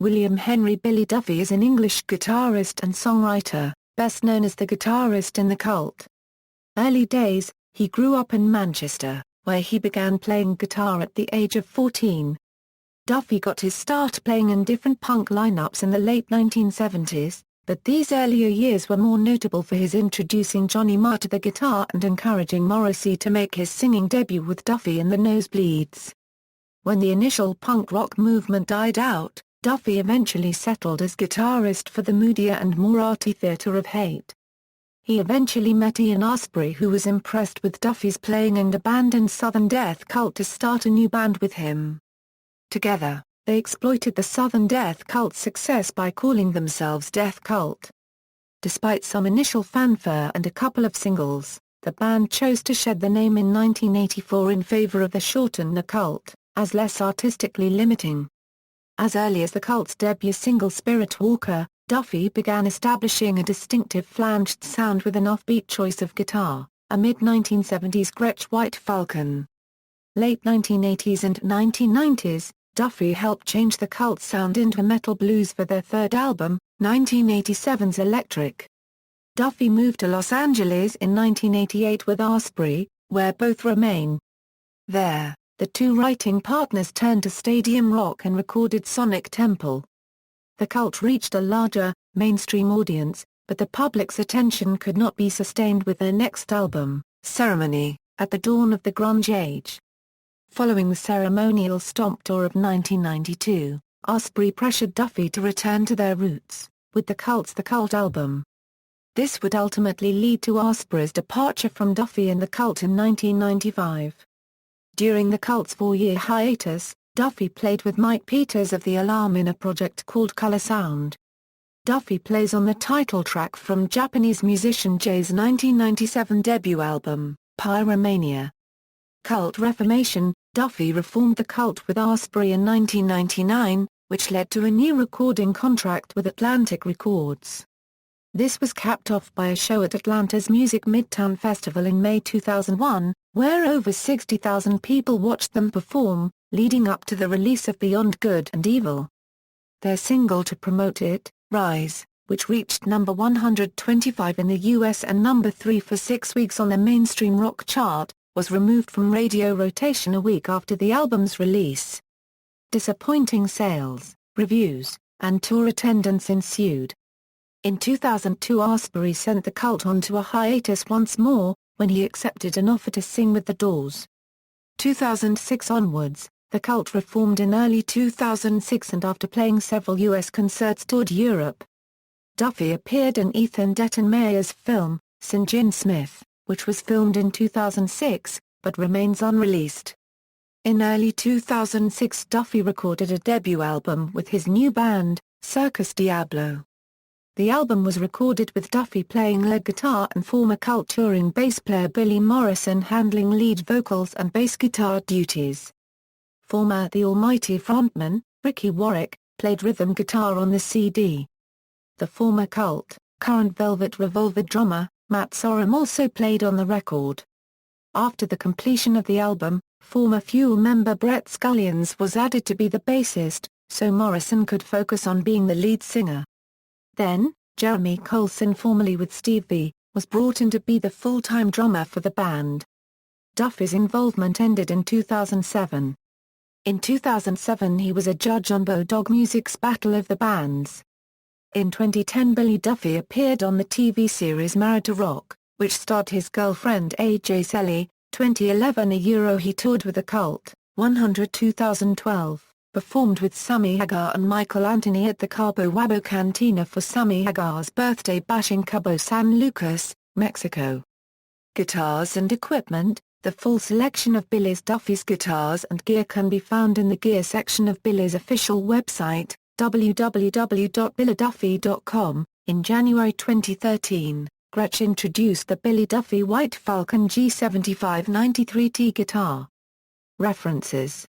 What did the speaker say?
William Henry Billy Duffy is an English guitarist and songwriter, best known as the guitarist in the Cult. Early days, he grew up in Manchester, where he began playing guitar at the age of 14. Duffy got his start playing in different punk lineups in the late 1970s, but these earlier years were more notable for his introducing Johnny Marr to the guitar and encouraging Morrissey to make his singing debut with Duffy in the Nosebleeds. When the initial punk rock movement died out, Duffy eventually settled as guitarist for the moodier and more arty Theatre of Hate. He eventually met Ian Astbury, who was impressed with Duffy's playing and abandoned Southern Death Cult to start a new band with him. Together, they exploited the Southern Death Cult's success by calling themselves Death Cult. Despite some initial fanfare and a couple of singles, the band chose to shed the name in 1984 in favor of the shortened The Cult, as less artistically limiting. As early as the Cult's debut single Spirit Walker, Duffy began establishing a distinctive flanged sound with an offbeat choice of guitar, a mid-1970s Gretsch White Falcon. Late 1980s and 1990s, Duffy helped change the Cult's sound into metal blues for their third album, 1987's Electric. Duffy moved to Los Angeles in 1988 with Astbury, where both remain. There, the two writing partners turned to stadium rock and recorded Sonic Temple. The Cult reached a larger, mainstream audience, but the public's attention could not be sustained with their next album, Ceremony, at the dawn of the grunge age. Following the ceremonial Stomp tour of 1992, Astbury pressured Duffy to return to their roots, with the Cult's The Cult album. This would ultimately lead to Astbury's departure from Duffy and the Cult in 1995. During the Cult's 4-year hiatus, Duffy played with Mike Peters of The Alarm in a project called Color Sound. Duffy plays on the title track from Japanese musician Jay's 1997 debut album, Pyromania. Cult Reformation. Duffy reformed the Cult with Astbury in 1999, which led to a new recording contract with Atlantic Records. This was capped off by a show at Atlanta's Music Midtown Festival in May 2001, where over 60,000 people watched them perform, leading up to the release of Beyond Good and Evil. Their single to promote it, Rise, which reached number 125 in the US and number 3 for 6 weeks on the mainstream rock chart, was removed from radio rotation a week after the album's release. Disappointing sales, reviews, and tour attendance ensued. In 2002 Astbury sent the Cult onto a hiatus once more, when he accepted an offer to sing with The Doors. 2006 onwards, the Cult reformed in early 2006 and after playing several US concerts toured Europe. Duffy appeared in Ethan Dettenmeyer's film, St. John Smith, which was filmed in 2006, but remains unreleased. In early 2006 Duffy recorded a debut album with his new band, Circus Diablo. The album was recorded with Duffy playing lead guitar and former Cult touring bass player Billy Morrison handling lead vocals and bass guitar duties. Former The Almighty frontman, Ricky Warwick, played rhythm guitar on the CD. The former Cult, current Velvet Revolver drummer, Matt Sorum also played on the record. After the completion of the album, former Fuel member Brett Scullions was added to be the bassist, so Morrison could focus on being the lead singer. Then, Jeremy Colson, formerly with Steve V, was brought in to be the full-time drummer for the band. Duffy's involvement ended in 2007. In 2007 he was a judge on Bodog Music's Battle of the Bands. In 2010 Billy Duffy appeared on the TV series Married to Rock, which starred his girlfriend AJ Selly. 2011 he toured with the Cult, 100 2012. Performed with Sammy Hagar and Michael Anthony at the Cabo Wabo Cantina for Sammy Hagar's birthday bash in Cabo San Lucas, Mexico. Guitars and equipment. The full selection of Billy's Duffy's guitars and gear can be found in the gear section of Billy's official website, www.billyduffy.com. In January 2013, Gretsch introduced the Billy Duffy White Falcon G75 93T guitar. References